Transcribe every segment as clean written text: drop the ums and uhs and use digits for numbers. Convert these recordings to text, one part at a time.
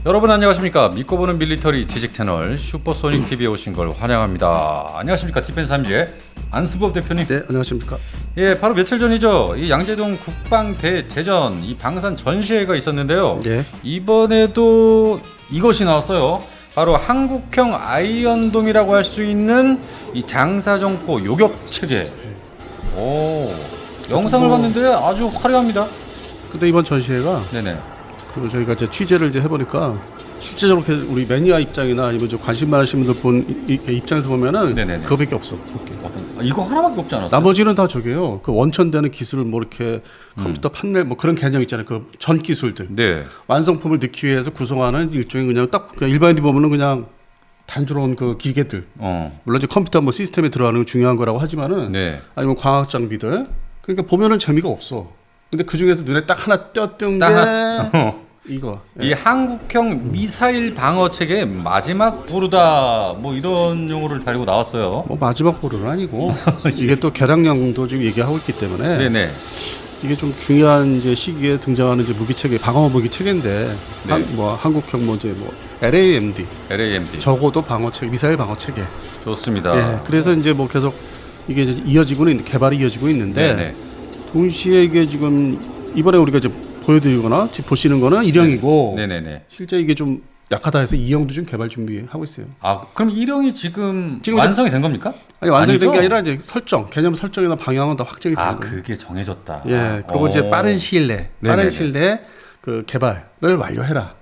여러분 안녕하십니까? 믿고 보는 밀리터리 지식 채널 슈퍼소닉 TV에 오신 걸 환영합니다. 안녕하십니까? 디펜스 함지의 안승범 대표님. 네, 안녕하십니까? 예, 바로 며칠 전이죠. 이 양재동 국방대제전 이 방산 전시회가 있었는데요. 네. 이번에도 이것이 나왔어요. 바로 한국형 아이언돔이라고 할 수 있는 이 장사정포 요격 체계. 오, 영상을 봤는데 아주 화려합니다. 근데 이번 전시회가 네네. 그 저희가 이제 취재를 이제 해보니까 실제적으로 우리 매니아 입장이나 아니면 좀 관심 많으신 분들 입장에서 보면은 네네네. 그거밖에 없어. 이거 하나밖에 없지 않았어요? 나머지는 다 저게요. 그 원천되는 기술을 뭐 이렇게 컴퓨터 판넬 뭐 그런 개념 있잖아요. 그 전 기술들. 네. 완성품을 넣기 위해서 구성하는 일종의 그냥 일반인이 보면은 그냥 단조로운 그 기계들. 물론 이제 컴퓨터 뭐 시스템에 들어가는 건 중요한 거라고 하지만은 네. 아니면 과학 장비들. 그러니까 보면은 재미가 없어. 근데 그 중에서 눈에 딱 하나 띄었던 게 이거. 이 한국형 미사일 방어 체계 마지막 보루다 뭐 이런 용어를 달고 나왔어요. 뭐 마지막 보루는 아니고 이게 또 개량량도 지금 얘기하고 있기 때문에 네네. 이게 좀 중요한 이제 시기에 등장하는 이제 무기 체계, 방어 무기 체계인데 네. 한국형 뭐 이제 뭐 LAMD 적어도 방어 체계, 미사일 방어 체계. 좋습니다. 예, 그래서 이제 뭐 계속 이게 이제 개발이 이어지고 있는데 네네. 동시에 이게 지금 이번에 우리가 이제 보여드리거나 보시는 거는 일형이고 네네네. 실제 이게 좀 약하다 해서 이형도 좀 개발 준비하고 있어요. 아 그럼 일형이 지금 완성이 된 겁니까? 아니 완성이 된 게 아니죠? 아니라 이제 개념 설정이나 방향은 다 확정이 된 거예요. 그게 정해졌다. 예, 그리고 이제 빠른 시일 내에 그 개발을 완료해라.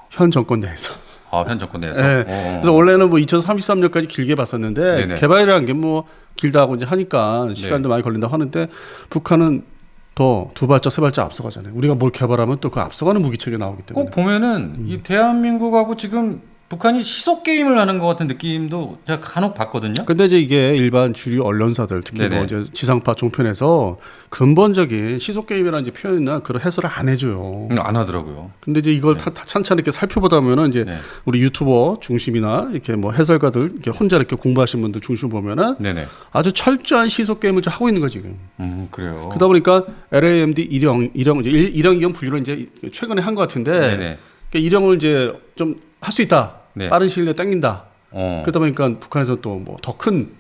현 정권 내에서. 현 정권 내에서. 예. 그래서 원래는 뭐 2033년까지 길게 봤었는데 네네. 개발이라는 게 뭐 길다고 이제 하니까 시간도 많이 걸린다고 하는데 북한은 더 두 발짝 세 발짝 앞서가잖아요. 우리가 뭘 개발하면 또 그 앞서가는 무기체계 나오기 때문에. 꼭 보면은 이 대한민국하고 지금 북한이 시속 게임을 하는 것 같은 느낌도 제가 간혹 봤거든요. 근데 이제 이게 일반 주류 언론사들 특히 뭐 이제 지상파 종편에서 근본적인 시속 게임이라는 이제 표현이나 그런 해설을 안 해줘요. 안 하더라고요. 근데 이제 이걸 찬찬히 이렇게 살펴보다 보면은 이제 우리 유튜버 중심이나 이렇게 뭐 해설가들 이렇게 혼자 이렇게 공부하신 분들 중심 보면은 아주 철저한 시속 게임을 하고 있는 거지 지금. 그래요. 그러다 보니까 LAMD 일형 이제 일형 이형 분류를 이제 최근에 한 것 같은데 그러니까 일형을 이제 좀 할 수 있다. 빠른 시일 내에 당긴다. 그러다 보니까 북한에서 또 뭐 더 큰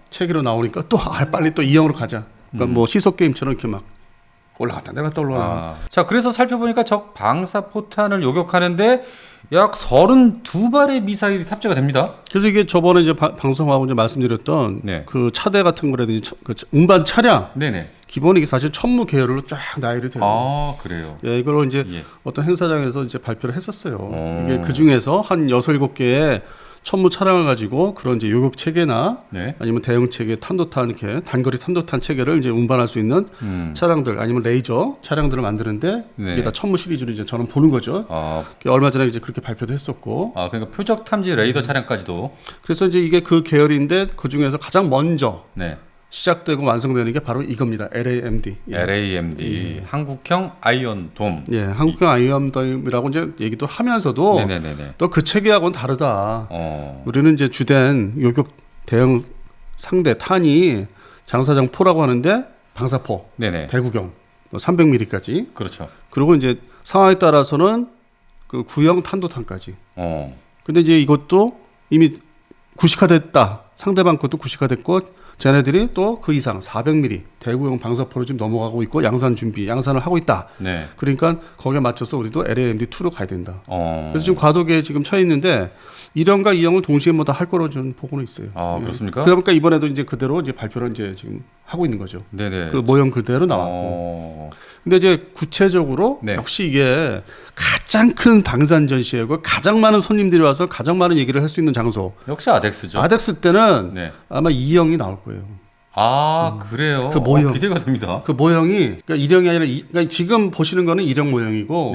체계로 나오니까 또 빨리 또 이형으로 가자. 그러니까 뭐 시속 게임처럼 이렇게 막 올라갔다 내려갔다 올라가. 자, 그래서 살펴보니까 적 방사포탄을 요격하는데 약 32발의 미사일이 탑재가 됩니다. 그래서 이게 저번에 이제 방송하고 이제 말씀드렸던 그 차대 같은 거라든지 그 운반 차량. 기본이 이게 사실 천무 계열로 쫙 나열이 돼요. 그래요. 예, 이걸 이제 어떤 행사장에서 이제 발표를 했었어요. 이게 그 중에서 한 6, 7개의 천무 차량을 가지고 그런 이제 요격 체계나 아니면 대형 체계 탄도탄 이렇게 단거리 탄도탄 체계를 이제 운반할 수 있는 차량들 아니면 레이저 차량들을 만드는데 이게 다 천무 시리즈로 이제 저는 보는 거죠. 얼마 전에 이제 그렇게 발표도 했었고. 그러니까 표적 탐지 레이더 차량까지도. 그래서 이제 이게 그 계열인데 그 중에서 가장 먼저 시작되고 완성되는 게 바로 이겁니다. LAMD. 한국형 아이언돔. 예, 한국형 아이언돔이라고 이제 얘기도 하면서도 또 그 체계하고는 다르다. 우리는 이제 주된 요격 대형 상대 탄이 장사정포라고 하는데 방사포, 대구경, 300mm까지. 그렇죠. 그리고 이제 상황에 따라서는 그 구형 탄도탄까지. 근데 이제 이것도 이미 구식화됐다. 상대방 것도 구식화됐고. 쟤네들이 또 그 이상 400mm 대구형 방사포로 지금 넘어가고 있고 양산을 하고 있다. 그러니까 거기에 맞춰서 우리도 LAMD2로 가야 된다. 그래서 지금 과도기에 지금 처해 있는데 1형과 2형을 동시에 뭐 다 할 거로 저는 보고는 있어요. 그렇습니까? 그러니까 이번에도 이제 그대로 이제 발표를 이제 지금 하고 있는 거죠. 그 모형 그대로 나왔고. 근데 이제 구체적으로 역시 이게 가장 큰 방산 전시회고 가장 많은 손님들이 와서 가장 많은 얘기를 할 수 있는 장소. 역시 아덱스죠. 아덱스 때는 아마 2형이 나올 거예요. 그래요. 그 모형 기대가 됩니다. 그 모형이 그러니까 1형이 아니라 그러니까 지금 보시는 거는 1형 모형이고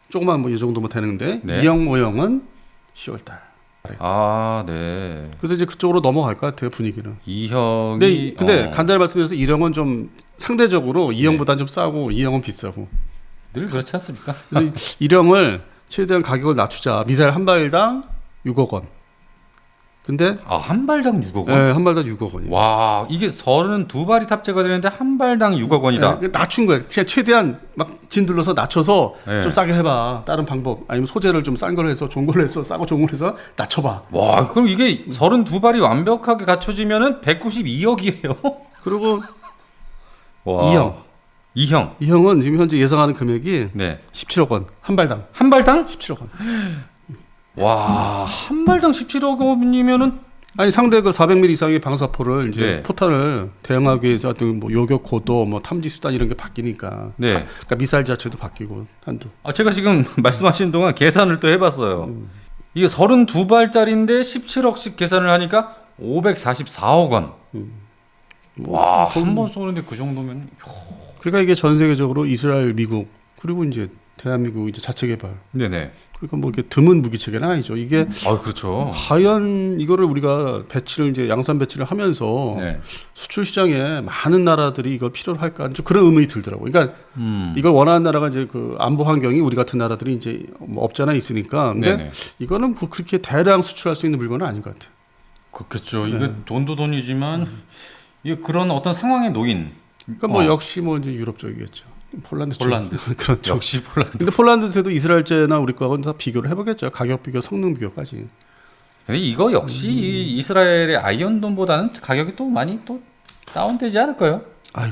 조그만 뭐 이 정도면 되는데 2형 모형은 10월달. 그래서 이제 그쪽으로 넘어갈 것 같아요 분위기는. 2형이. 근데 간단히 말씀드려서 1형은 좀 상대적으로 2형보다 좀 싸고 2형은 비싸고. 늘 그렇지 않습니까? 그래서 1형을 최대한 가격을 낮추자. 미사일 한 발당 6억 원. 근데 한 발당 6억 원? 네, 한 발당 6억 원이에요. 와, 이게 32발이 탑재가 되는데 한 발당 6억 원이다. 네, 낮춘 거예요. 그냥 최대한 막 진들러서 낮춰서 네. 좀 싸게 해봐. 다른 방법 아니면 소재를 좀 싼 걸 해서 좋은 걸 해서 싸고 좋은 걸 해서 낮춰봐. 와, 그럼 이게 32발이 완벽하게 갖춰지면은 192억이에요. 그리고 와. 이형. 이형은 지금 현재 예상하는 금액이 네. 17억 원. 한 발당 한 발당? 17억 원. 와, 한 발당 17억 원이면은 아니 상대 그 400mm 이상의 방사포를 이제 네. 포탄을 대응하기 위해서 어떤 뭐 요격 고도, 뭐 탐지 수단 이런 게 바뀌니까. 네. 그러니까 미사일 자체도 바뀌고 한도. 제가 지금 말씀하시는 동안 계산을 또 해봤어요. 이게 32발짜리인데 17억씩 계산을 하니까 544억 원. 와, 한 번 쏘는데 그 정도면. 그러니까 이게 전 세계적으로 이스라엘, 미국 그리고 이제 대한민국 이제 자체 개발. 네네. 그러니까 뭐 이렇게 드문 무기 체계는 아니죠. 이게 그렇죠. 과연 이거를 우리가 배치를 이제 양산 배치를 하면서 네. 수출 시장에 많은 나라들이 이걸 필요로 할까 좀 그런 의문이 들더라고요. 그러니까 이걸 원하는 나라가 이제 그 안보 환경이 우리 같은 나라들이 이제 뭐 없잖아 있으니까. 근데 네네. 이거는 뭐 그렇게 대량 수출할 수 있는 물건은 아닌 것 같아요. 그렇겠죠. 이게 돈도 돈이지만 이게 그런 어떤 상황에 놓인. 그러니까 뭐 역시 뭐 이제 유럽 쪽이겠죠. 폴란드. 그렇죠. 역시 폴란드. 근데 폴란드에서도 이스라엘제나 우리 거하고는 다 비교를 해보겠죠. 가격 비교, 성능 비교까지. 근데 이거 역시 이스라엘의 아이언돔보다는 가격이 또 많이 또 다운되지 않을까요?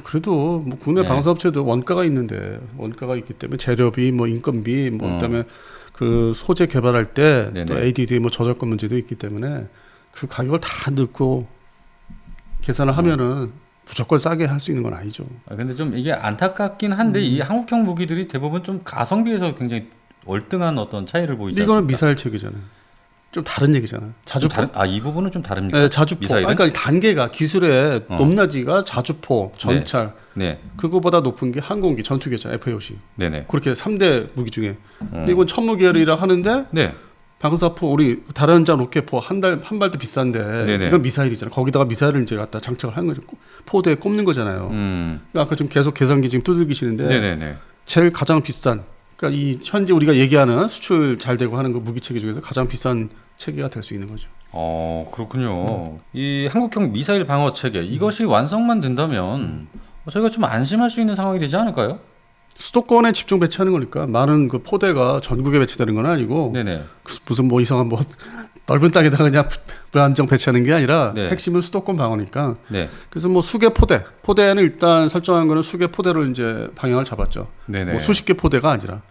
그래도 뭐 국내 네. 방사업체도 원가가 있는데 원가가 있기 때문에 재료비, 뭐 인건비, 뭐 그다음에 그 소재 개발할 때 또 네네. ADD 뭐 저작권 문제도 있기 때문에 그 가격을 다 넣고 계산을 하면은 무조건 싸게 할 수 있는 건 아니죠. 근데 좀 이게 안타깝긴 한데 이 한국형 무기들이 대부분 좀 가성비에서 굉장히 월등한 어떤 차이를 보이지 근데 이거는 않습니까? 미사일 체계잖아요. 좀 다른 얘기잖아요. 자주포. 이 부분은 좀 다릅니까? 네, 자주포. 미사일은? 그러니까 단계가 기술의 높낮이가 자주포, 전찰 네. 그거보다 높은 게 항공기, 전투기잖아요. F-50. 네네. 그렇게 3대 무기 중에. 근데 이건 천무계열이라 하는데 네. 방사포 우리 다른 자 로켓포 한 발도 비싼데 네네. 이건 미사일이잖아. 거기다가 미사일을 이제 갖다 장착을 하는 거죠. 포대에 꼽는 거잖아요. 그러니까 아까 지금 계속 계산기 지금 두들기시는데 네네네. 제일 가장 비싼. 그러니까 이 현재 우리가 얘기하는 수출 잘 되고 하는 거 무기 체계 중에서 가장 비싼 체계가 될 수 있는 거죠. 그렇군요. 이 한국형 미사일 방어 체계 이것이 완성만 된다면 저희가 좀 안심할 수 있는 상황이 되지 않을까요? 수도권에 집중 배치하는 거니까 많은 그 포대가 전국에 배치되는 건 아니고 네네. 무슨 뭐 이상한 뭐 넓은 땅에다가 그냥 불안정 배치하는 게 아니라 네. 핵심은 수도권 방어니까. 네. 그래서 뭐 수개 포대는 일단 설정한 거는 수개 포대로 이제 방향을 잡았죠. 네네. 뭐 수십 개 포대가 아니라.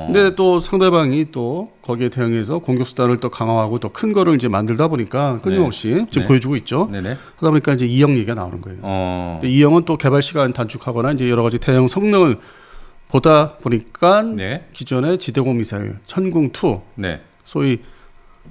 근데 또 상대방이 또 거기에 대응해서 공격 수단을 또 강화하고 또 큰 거를 이제 만들다 보니까 끊임없이 지금 네. 보여주고 있죠. 네네. 하다 보니까 이제 이형 얘기가 나오는 거예요. 근데 이형은 또 개발 시간 단축하거나 이제 여러 가지 대형 성능을 보다 보니까 네. 기존의 지대공 미사일 천궁2 네. 소위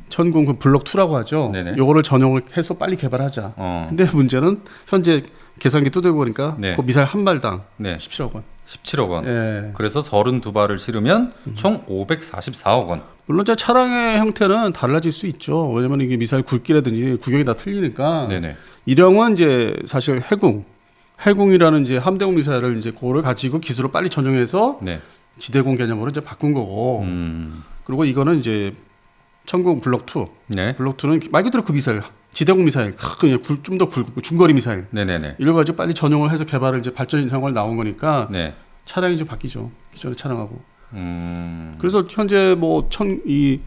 천궁 그 블록 2라고 하죠. 네네. 요거를 전용해서 빨리 개발하자. 근데 문제는 현재 계산기 뜯어 보니까 네. 그 미사일 한 발당 네. 17억 원. 17억 원. 예. 그래서 32발을 실으면 총 544억 원. 물론 제 차량의 형태는 달라질 수 있죠. 왜냐면 이게 미사일 굵기라든지 구경이 다 틀리니까. 네네. 일형은 이제 사실 해궁이라는 이제 함대공 미사일을 이제 그거를 가지고 기술을 빨리 전용해서 네. 지대공 개념으로 이제 바꾼 거고. 그리고 이거는 이제 천궁 블록 2. 네. 블록 2는 말 그대로 그 미사일, 지대공 미사일, 그냥 좀 더 굵고 중거리 미사일. 네네네. 이걸 가지고 빨리 전용을 해서 개발을 이제 발전형을 나온 거니까 네. 차량이 좀 바뀌죠. 기존의 차량하고. 음. 그래서 현재 뭐 이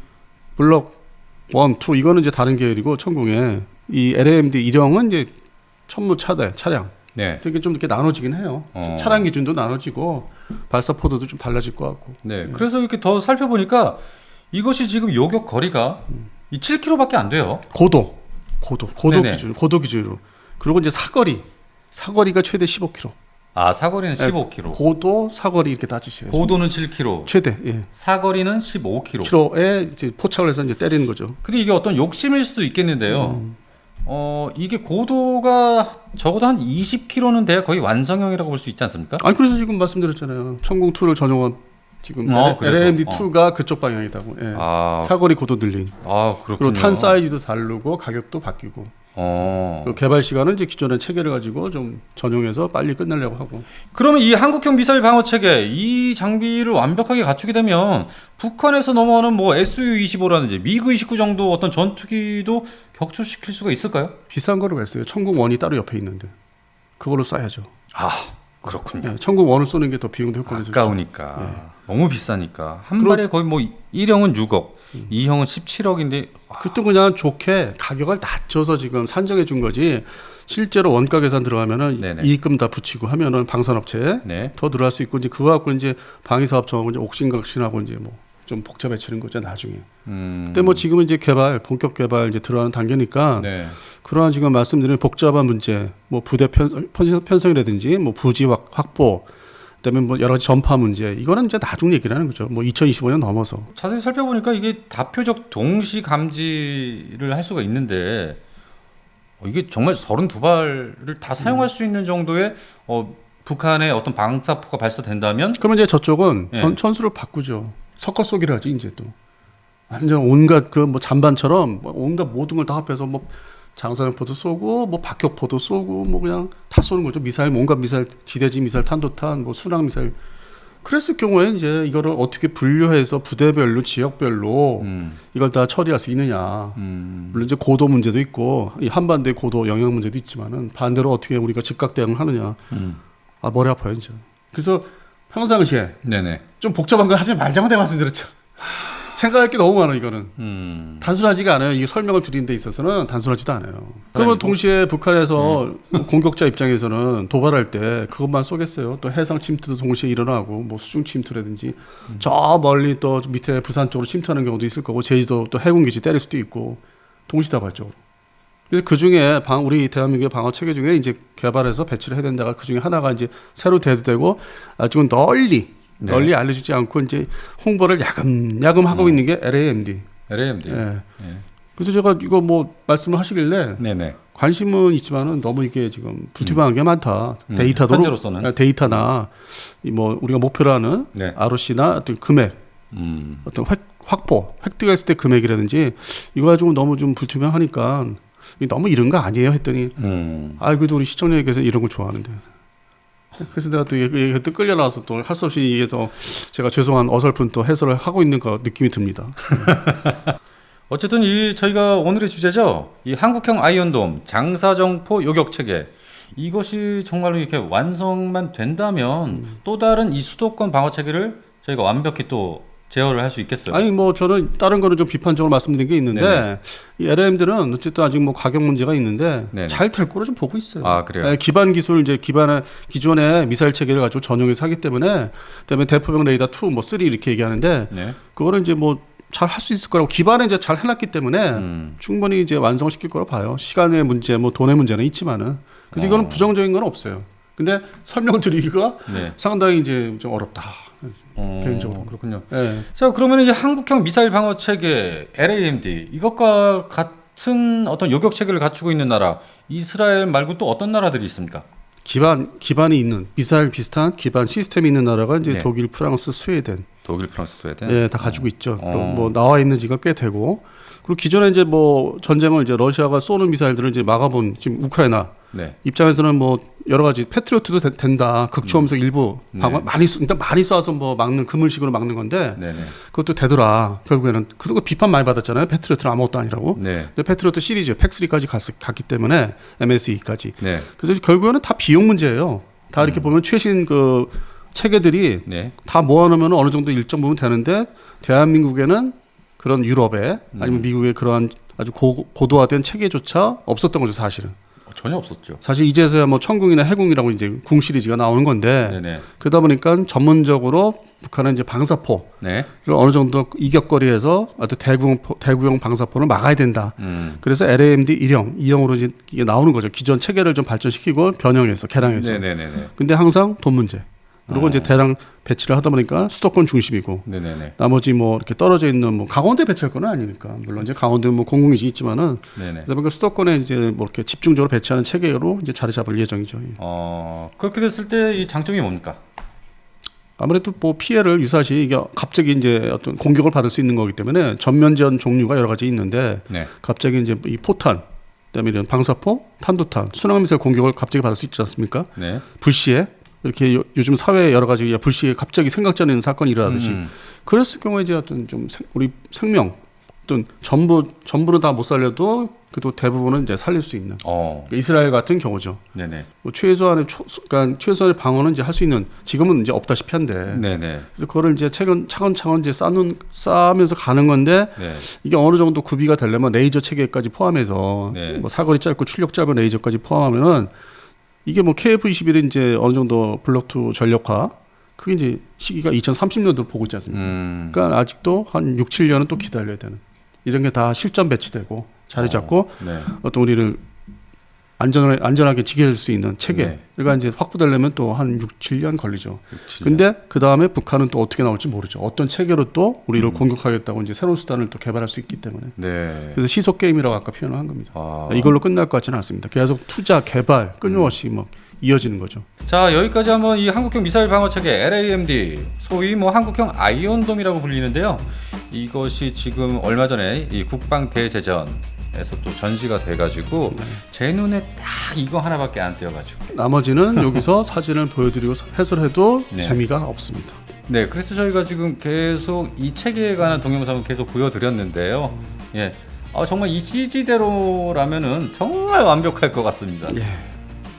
블록 1, 2 이거는 이제 다른 계열이고 천궁에 이 LAMD 일형은 이제 천무 차량. 네. 그래서 이게 좀 이렇게 나눠지긴 해요. 차량 기준도 나눠지고 발사 포도도 좀 달라질 것 같고. 네. 그래서 이렇게 더 살펴보니까 이것이 지금 요격 거리가 이 7km밖에 안 돼요. 고도 네네. 기준, 고도 기준으로. 그리고 이제 사거리가 최대 15km. 사거리는 네. 15km. 고도, 사거리 이렇게 따지셔야죠. 고도는 7km. 최대, 예. 사거리는 15km. 킬로에 이제 포착을 해서 이제 때리는 거죠. 근데 이게 어떤 욕심일 수도 있겠는데요. 이게 고도가 적어도 한 20km는 돼야 거의 완성형이라고 볼 수 있지 않습니까? 아니 그래서 지금 말씀드렸잖아요. 천궁 2를 전용한 지금 그래서? LAMD 2가 그쪽 방향이다고. 예. 사거리 고도 늘린. 그렇군요. 그리고 탄 사이즈도 다르고 가격도 바뀌고. 그 개발 시간은 이제 기존의 체계를 가지고 좀 전용해서 빨리 끝내려고 하고. 그러면 이 한국형 미사일 방어 체계 이 장비를 완벽하게 갖추게 되면 북한에서 넘어오는 뭐 SU-25라든지 미그-29 정도 어떤 전투기도 격추시킬 수가 있을까요? 비싼 거를 왜 써요? 천국1이 따로 옆에 있는데 그걸로 쏴야죠. 아 그렇군요. 예, 천국1을 쏘는 게 더 비용도 효과가 아까우니까 예. 너무 비싸니까 한 발에 거의 뭐 1형은 6억, 2형은 17억인데 그것도 그냥 좋게 가격을 낮춰서 지금 산정해 준 거지. 실제로 원가 계산 들어가면은 네네. 이익금 다 붙이고 하면은 방산업체에 네. 더 들어갈 수 있고 이제 그거 갖고 이제 방위사업청하고 이제 옥신각신하고 이제 뭐 좀 복잡해지는 거죠 나중에. 근데 뭐 지금은 이제 본격 개발 이제 들어가는 단계니까 네. 그러한 지금 말씀드린 복잡한 문제, 뭐 부대 편성이라든지 뭐 부지 확보, 그다음에 뭐 여러 가지 전파 문제 이거는 이제 나중 얘기라는 거죠. 뭐 2025년 넘어서. 자세히 살펴보니까 이게 다표적 동시 감지를 할 수가 있는데 이게 정말 32발을 다 사용할 수 있는 정도의 북한의 어떤 방사포가 발사된다면 그러면 이제 저쪽은 네. 천수를 바꾸죠. 섞어 쏘기를 하지 이제 또 완전 온갖 그 뭐 잔반처럼 온갖 모든 걸 다 합해서 뭐 장사형포도 쏘고 뭐 박격포도 쏘고 뭐 그냥 다 쏘는 거죠. 미사일 온갖 미사일 지대지 미사일 탄도탄 뭐 순항 미사일. 그랬을 경우에 이제 이거를 어떻게 분류해서 부대별로 지역별로 이걸 다 처리할 수 있느냐. 물론 이제 고도 문제도 있고 이 한반도의 고도 영향 문제도 있지만은 반대로 어떻게 우리가 즉각 대응을 하느냐. 아 머리 아파요 이제. 그래서 평상시에 네네. 좀 복잡한 거 하지 말자고 내가 말씀드렸죠. 생각할 게 너무 많아 이거는. 단순하지가 않아요. 이게 설명을 드리는 데 있어서는 단순하지도 않아요. 그러면 동시에 북한에서 공격자 입장에서는 도발할 때 그것만 쏘겠어요. 또 해상 침투도 동시에 일어나고 뭐 수중 침투라든지 저 멀리 또 밑에 부산 쪽으로 침투하는 경우도 있을 거고 제주도 또 해군기지 때릴 수도 있고 동시다발적으로. 그래서 그 중에 우리 대한민국의 방어 체계 중에 이제 개발해서 배치를 해야 된다가 그 중에 하나가 이제 새로 대두되고 아주 널리 알려지지 않고 이제 홍보를 야금야금 하고 있는 게 LAMD. LAMD. 예. 예. 그래서 제가 이거 뭐 말씀을 하시길래 네네. 관심은 있지만은 너무 이게 지금 불투명한 게 많다. 데이터도 현재로서는 데이터나 뭐 우리가 목표로 하는 네. ROC나 어떤 금액, 어떤 확보, 획득했을 때 금액이라든지 이거 가지고 너무 좀 불투명하니까 너무 이런 거 아니에요 했더니 그래도 우리 시청자님께서 이런 걸 좋아하는데. 그래서 내가 또 이게 또 끌려 나와서 또 할 수 없이 이게 또 제가 죄송한 어설픈 또 해설을 하고 있는 거 느낌이 듭니다. 어쨌든 저희가 오늘의 주제죠. 이 한국형 아이언돔 장사정포 요격 체계 이것이 정말로 이렇게 완성만 된다면 또 다른 이 수도권 방어 체계를 저희가 완벽히 또 제어를 할 수 있겠어요. 아니 뭐 저는 다른 거는 좀 비판적으로 말씀드린 게 있는데 네네. 이 LM들은 어쨌든 아직 뭐 가격 문제가 있는데 네네. 잘 될 거로 좀 보고 있어요. 아 그래요? 네, 기반 기술 이제 기존의 미사일 체계를 가지고 전용해서 하기 때문에 그다음에 대포병 레이더 2, 뭐 3 이렇게 얘기하는데 네. 그거는 이제 뭐 잘 할 수 있을 거라고 기반에 이제 잘 해놨기 때문에 충분히 이제 완성을 시킬 거라고 봐요. 시간의 문제, 뭐 돈의 문제는 있지만은 그래서 이거는 부정적인 건 없어요. 근데 설명을 드리기가 네. 상당히 이제 좀 어렵다. 개인적으로. 그렇군요. 네. 자 그러면 이 한국형 미사일 방어 체계 LAMD 이것과 같은 어떤 요격 체계를 갖추고 있는 나라 이스라엘 말고 또 어떤 나라들이 있습니까? 기반이 있는 미사일 비슷한 기반 시스템이 있는 나라가 이제 네. 독일, 프랑스, 스웨덴, 독일, 프랑스, 스웨덴. 예, 다 가지고 있죠. 뭐 나와 있는 지가 꽤 되고 그리고 기존에 이제 뭐 전쟁을 이제 러시아가 쏘는 미사일들을 이제 막아본 지금 우크라이나 네. 입장에서는 뭐 여러 가지 패트리어트도 된다. 극초음속 일부 네. 방어 일단 많이 쏴서 뭐 막는 그물식으로 막는 건데 네네. 그것도 되더라. 결국에는 그거 비판 많이 받았잖아요. 패트리어트는 아무것도 아니라고. 네. 근데 패트리어트 시리즈 팩3까지 갔기 때문에 MSE까지. 네. 그래서 결국에는 다 비용 문제예요. 다 이렇게 보면 최신 그 체계들이 네. 다 모아놓으면 어느 정도 일정 부분 되는데 대한민국에는 그런 유럽에 아니면 미국의 그러한 아주 고도화된 체계조차 없었던 거죠 사실은. 전혀 없었죠. 사실 이제서야 뭐 천궁이나 해궁이라고 이제 궁 시리즈가 나오는 건데 네네. 그러다 보니까 전문적으로 북한은 이제 방사포를 네. 어느 정도 이격거리에서 어떤 대구형 방사포를 막아야 된다. 그래서 LAMD 1형, 2형으로 이제 이게 나오는 거죠. 기존 체계를 좀 발전시키고 변형해서 개량해서. 네네네. 근데 항상 돈 문제. 그리고 이제 대량 배치를 하다 보니까 수도권 중심이고 네네네. 나머지 뭐 이렇게 떨어져 있는 뭐 강원도에 배치할 건 아니니까 물론 이제 강원도에 뭐 공공기지 있지만은 네네. 그래서 그러니까 수도권에 이제 뭐 이렇게 집중적으로 배치하는 체계로 이제 자리 잡을 예정이죠. 그렇게 됐을 때 이 장점이 뭡니까? 아무래도 뭐 피해를 유사시 이게 갑자기 이제 어떤 공격을 받을 수 있는 거기 때문에 전면전 종류가 여러 가지 있는데 네. 갑자기 이제 이 포탄 그다음에 이런 방사포, 탄도탄, 순항미사일 공격을 갑자기 받을 수 있지 않습니까? 네. 불시에 이렇게 요즘 사회에 여러 가지 불시에 갑자기 생각지 않은 사건이 일어나듯이 그랬을 경우에 이제 어떤 좀 우리 생명 어떤 전부는 다 못 살려도 그래도 대부분은 이제 살릴 수 있는 그러니까 이스라엘 같은 경우죠. 네네. 뭐 그러니까 최소한의 방어는 이제 할 수 있는 지금은 이제 없다시피 한데. 네네. 그래서 그거를 이제 차근차근 이제 쌓으면서 가는 건데 네. 이게 어느 정도 구비가 되려면 레이저 체계까지 포함해서 네. 뭐 사거리 짧고 출력 짧은 레이저까지 포함하면은 이게 뭐 KF-21이 이제 어느 정도 블록2 전력화 그게 이제 시기가 2030년도를 보고 있지 않습니까? 그러니까 아직도 한 6, 7년은 또 기다려야 되는 이런 게 다 실전 배치되고 자리 잡고 네. 어떤 우리를 안전하게 지켜줄 수 있는 체계가 네. 이제 확보되려면 또 한 6, 7년 걸리죠. 6, 7년. 근데 그 다음에 북한은 또 어떻게 나올지 모르죠. 어떤 체계로 또 우리를 공격하겠다고 이제 새로운 수단을 또 개발할 수 있기 때문에. 네. 그래서 시속 게임이라고 아까 표현을 한 겁니다. 이걸로 끝날 것 같지는 않습니다. 계속 투자, 개발 끊임없이 막 이어지는 거죠. 자, 여기까지 한번 이 한국형 미사일 방어 체계 LAMD, 소위 뭐 한국형 아이언돔이라고 불리는데요. 이것이 지금 얼마 전에 이 국방 대제전에서 또 전시가 돼가지고 제 눈에 딱 이거 하나밖에 안 띄어가지고. 나머지는 여기서 사진을 보여드리고 해설해도 네. 재미가 없습니다. 네, 그래서 저희가 지금 계속 이 체계에 관한 동영상을 계속 보여드렸는데요. 예, 정말 이 CG대로라면은 정말 완벽할 것 같습니다. 예.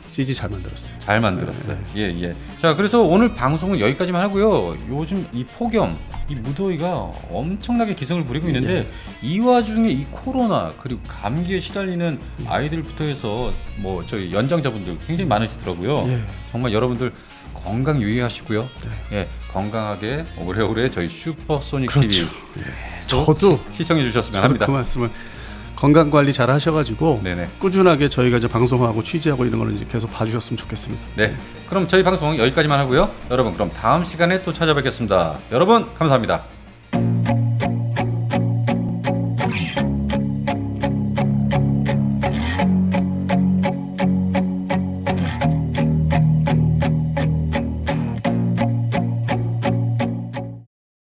CG 잘 만들었어요. 잘 만들었어요. 예, 예. 자, 그래서 오늘 방송은 여기까지만 하고요. 요즘 이 폭염, 이 무더위가 엄청나게 기승을 부리고 있는데 이 와중에 이 코로나 그리고 감기에 시달리는 아이들부터 해서 뭐 저희 연장자분들 굉장히 많으시더라고요. 정말 여러분들 건강 유의하시고요. 예, 건강하게 오래오래 저희 슈퍼소닉 그렇죠. TV 저도 시청해 주셨으면 합니다. 그 말씀을 건강 관리 잘 하셔가지고 네네. 꾸준하게 저희가 이제 방송하고 취재하고 이런 거를 이제 계속 봐주셨으면 좋겠습니다. 네, 그럼 저희 방송 여기까지만 하고요. 여러분 그럼 다음 시간에 또 찾아뵙겠습니다. 여러분 감사합니다.